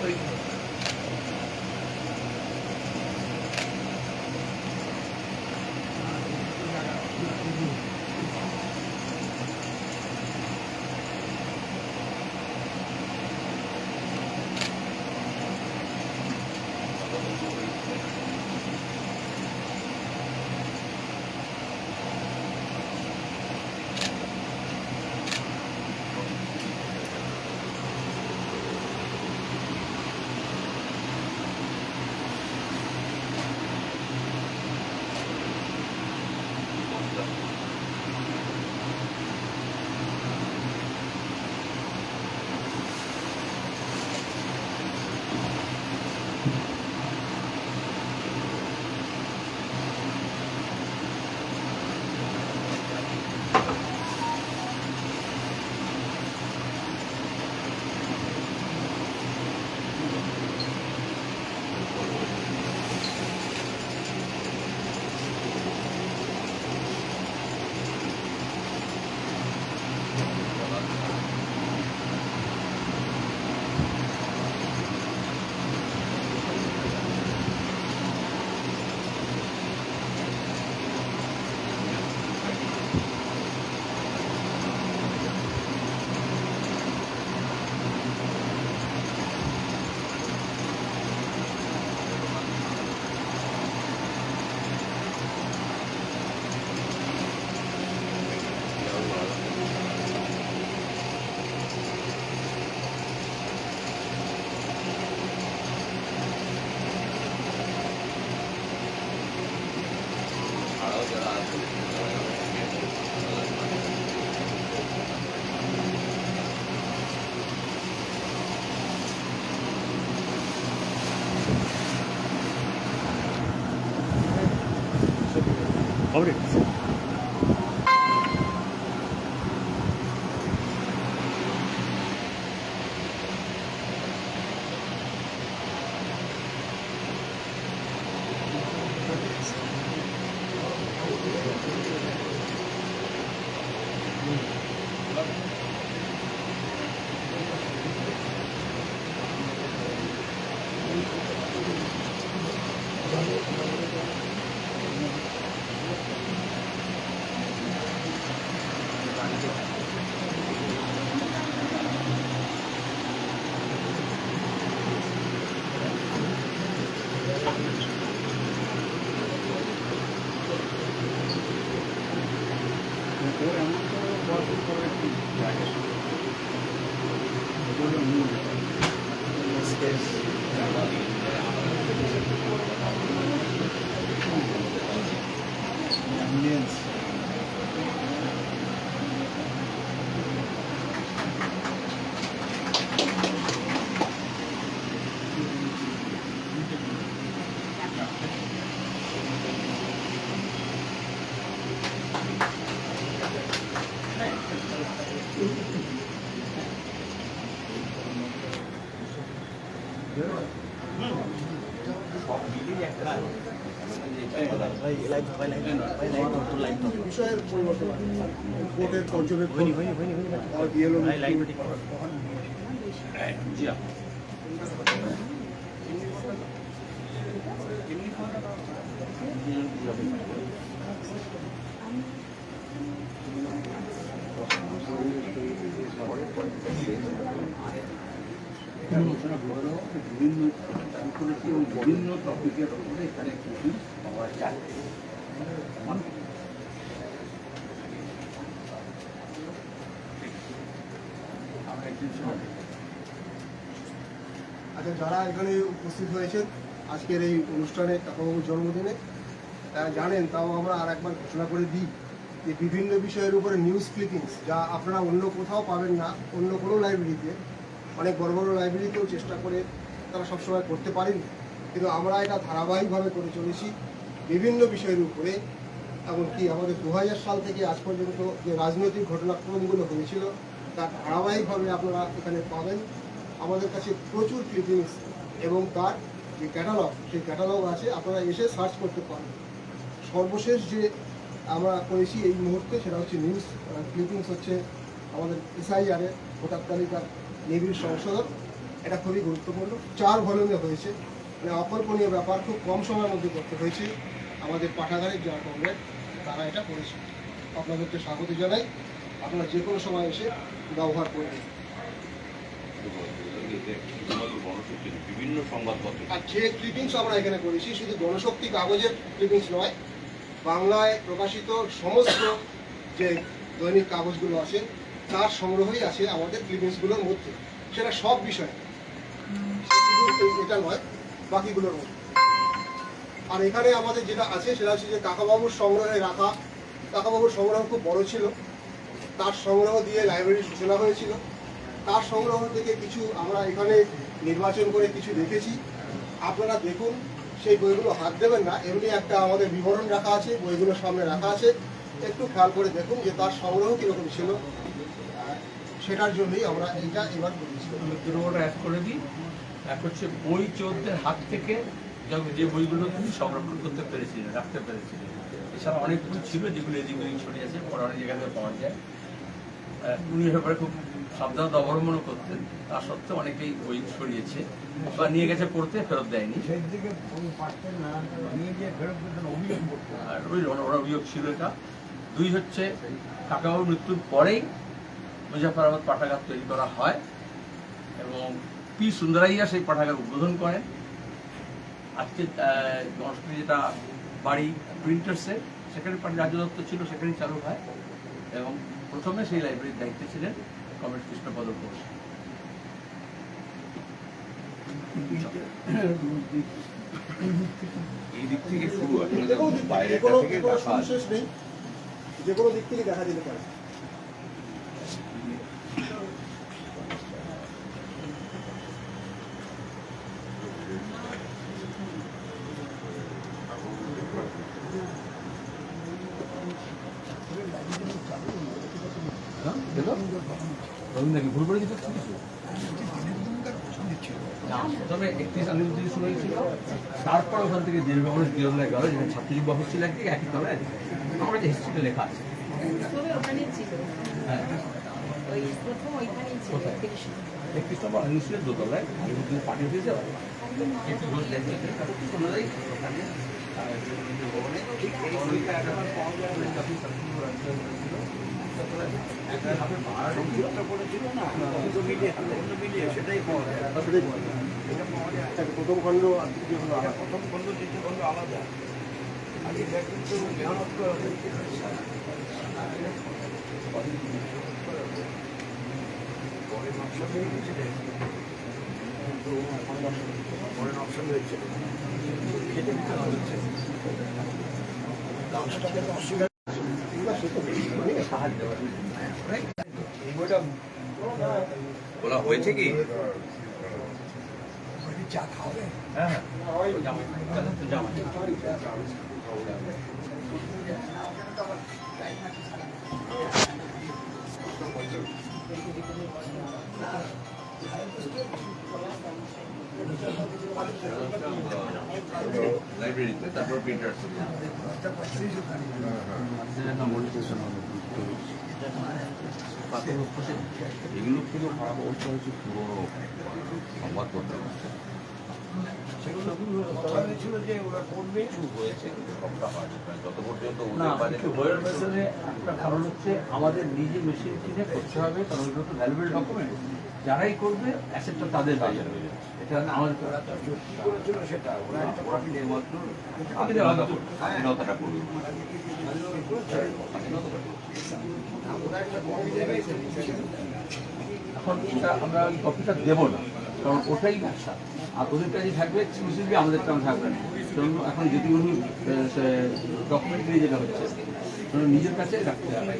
Abre. বিষয়ের পরিবর্তন কোর্টের পর্যবেক্ষণ আলোচনা করে বিভিন্ন করেছি এবং বিভিন্ন টপিকের উপরে এখানে কিছু পাওয়া যায়। আচ্ছা, যারা এখানে উপস্থিত হয়েছেন আজকের এই অনুষ্ঠানে কাকাবাবুর জন্মদিনে তারা জানেন, তাও আমরা আর একবার ঘোষণা করে দিই যে বিভিন্ন বিষয়ের উপরে নিউজ ক্লিপিংস যা আপনারা অন্য কোথাও পাবেন না, অন্য কোনো লাইব্রেরিতে, অনেক বড় বড় লাইব্রেরিতেও চেষ্টা করে তারা সবসময় করতে পারেনি, কিন্তু আমরা এটা ধারাবাহিকভাবে করে চলেছি বিভিন্ন বিষয়ের উপরে। এমনকি আমাদের 2000 সাল থেকে আজ পর্যন্ত যে রাজনৈতিক ঘটনাক্রমগুলো হয়েছিল তার ধারাবাহিকভাবে আপনারা এখানে পাবেন। আমাদের কাছে প্রচুর ক্লিপিংস এবং তার যে ক্যাটালগ, সেই ক্যাটালগ আছে, আপনারা এসে সার্চ করতে পারেন। সর্বশেষ যে আমরা করেছি এই মুহূর্তে সেটা হচ্ছে নিউজ ক্লিপিংস, হচ্ছে আমাদের এসআইআরের ভোটার তালিকার নিবিড় সংশোধন, এটা খুবই গুরুত্বপূর্ণ। 4 ভলিউমে হয়েছে, মানে অকল্পনীয় ব্যাপার, খুব কম সময়ের মধ্যে করতে হয়েছে আমাদের পাঠাগারের যারা কমরেড তারা এটা করেছে। আপনাদেরকে স্বাগত জানাই, আপনারা যে কোনো সময় এসে ব্যবহার করবেন। বিভিন্ন সংবাদপত্র আর যে ক্লিপিংস আমরা এখানে করেছি শুধু গণশক্তি কাগজের ক্লিপিংস নয়, বাংলায় প্রকাশিত সমস্ত যে দৈনিক কাগজগুলো আছে তার সংগ্রহই আছে আমাদের ক্লিপিংসগুলোর মধ্যে, সেটা সব বিষয়ে, শুধু এটা নয় বাকিগুলোর মধ্যে। আর এখানে আমাদের যেটা আছে সেটা হচ্ছে যে কাকাবাবুর সংগ্রহে রাখা, কাকাবাবুর সংগ্রহ খুব বড় ছিল, তার সংগ্রহ দিয়ে লাইব্রেরির সূচনা হয়েছিল। তার সংগ্রহ থেকে কিছু আমরা এখানে নির্বাচন করে কিছু রেখেছি, আপনারা দেখুন। সেই বইগুলো হাত দেবেন না, এমনি একটা আমাদের বিবরণ রাখা আছে, বইগুলো সামনে রাখা আছে, একটু খেয়াল করে দেখুন যে তার সংগ্রহ কীরকম ছিল। সেটার জন্যই আমরা এইটা এবার বলেছি। দুটোটা অ্যাড করে দিই। এক হচ্ছে বই চোরদের হাত থেকে যে বইগুলো তিনি সংরক্ষণ করতে পেরেছিলেন, রাখতে পেরেছিলেন। এছাড়া অনেক বই ছিল যেগুলো এদিক ওদিক ছড়িয়ে আছে, পরে অনেক জায়গাতে পাওয়া যায়। উনি ব্যাপারে খুব সাবধানতা অবলম্বন করতেন, তা সত্ত্বেও অনেকেই বই ছড়িয়েছে বা নিয়ে গেছে পড়তে, ফেরত দেয়নি। আর ওই অভিযোগ ছিল এটা। 2 হচ্ছে কাকাবাবুর মৃত্যুর পরেই মুজাফফরাবাদ পাঠাগার তৈরি করা হয় এবং পি সুন্দরাইয়া সেই পাঠাগার উদ্বোধন করেন। আজকে গণশক্তি যেটা বাড়ি প্রিন্টার্সের, সেখানে রাজু দত্ত ছিল, সেখানেই চালু হয় এবং প্রথমে সেই লাইব্রেরির দায়িত্বে ছিলেন কমরেড কৃষ্ণপদ ঘোষ। এই দিক থেকে শুরু হয়, যে কোনো সবিশেষ নেই, যে কোনো দিক থেকে দেখা যেতে পারে। ভুল করে দিতে প্রথমে 31 আলিমুদ্দিন শুরু হয়েছিল, তারপর ওখান থেকে দীর্ঘভাবে দিওলা গেল, যেখানে ছাত্রজীব ছিল একদিকে, একই তলায় আমার যে হিস্ট্রিতে লেখা আছে। হ্যাঁ, 31 নম্বর আলিমুদ্দিনের দোতলায় আলিমুদ্দিন পাঠিয়ে দিয়েছে। একটু ঘোষ দেখতে সেটাই প্রথম খণ্ড আর দ্বিতীয় খণ্ড আলাদা। প্রথম খণ্ড দ্বিতীয় খণ্ড আলাদা। আগে কিন্তু মেহনত করা হয়েছে। পরে নকশা হয়ে গেছে, পরে নকশা হয়েছে, খেতে দিতে হচ্ছে। বলা হয়েছে কি চা খাবে? হ্যাঁ, লাইব্রেরিতে, তারপর প্রিন্টার এগুলো কিন্তু খারাপ অবস্থা হচ্ছে পুরোনো সংবাদপত্র। সেগুলো ছিল যে ওরা করবে, হয়েছে কিন্তু সবটা হয়নি। যত পর্যন্ত বইয়ের পেছনে একটা কারণ হচ্ছে আমাদের নিজে মেশিন কিনে করতে হবে, কারণ ওইগুলো তো ভ্যালুয়েবল ডকুমেন্ট, যারাই করবে অ্যাসেটটা তাদের বাজার হয়ে যাবে। এটা আমাদের করেছিল সেটা ওরা একটা কপি নিয়ে মাত্র স্বাধীনতাটা করবে। এখন এটা আমরা কপিটা দেবো না, কারণ ওটাই ব্যবসা। আর ওদেরটা যে থাকবে এক্সক্লুসিভলি আমাদেরটা থাকবে না। কারণ এখন যদি উনি ডকুমেন্ট নিয়ে যেটা হচ্ছে নিজের কাছে রাখতে হবে।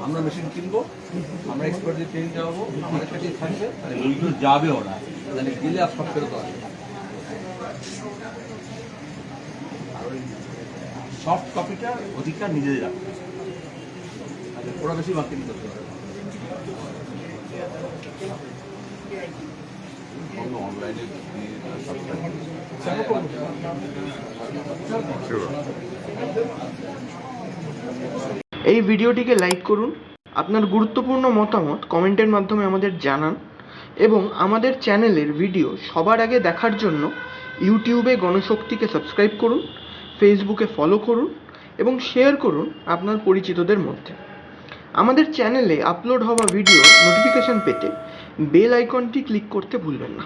আমরা মেশিন কিনবো, আমরা এক্সপার্টদের ট্রেনিং দেওয়াবো, আমাদের কাছেই থাকবে, তাহলে ওইগুলো যাবে ওরা, তাহলে গেলে আর সব ফেরত আসবে। আর ওই সফট কপিটার অধিকার নিজেদের রাখবে, ওরা বেশি মার্কেটিং করতে পারে। অনলাইনে এই ভিডিওটিকে লাইক করুন, আপনার গুরুত্বপূর্ণ মতামত কমেন্টের মাধ্যমে আমাদের জানান এবং আমাদের চ্যানেলের ভিডিও সবার আগে দেখার জন্য ইউটিউবে গণশক্তিকে সাবস্ক্রাইব করুন, ফেসবুকে ফলো করুন এবং শেয়ার করুন আপনার পরিচিতদের মধ্যে। আমাদের চ্যানেলে আপলোড হওয়া ভিডিও নোটিফিকেশন পেতে বেল আইকনটি ক্লিক করতে ভুলবেন না।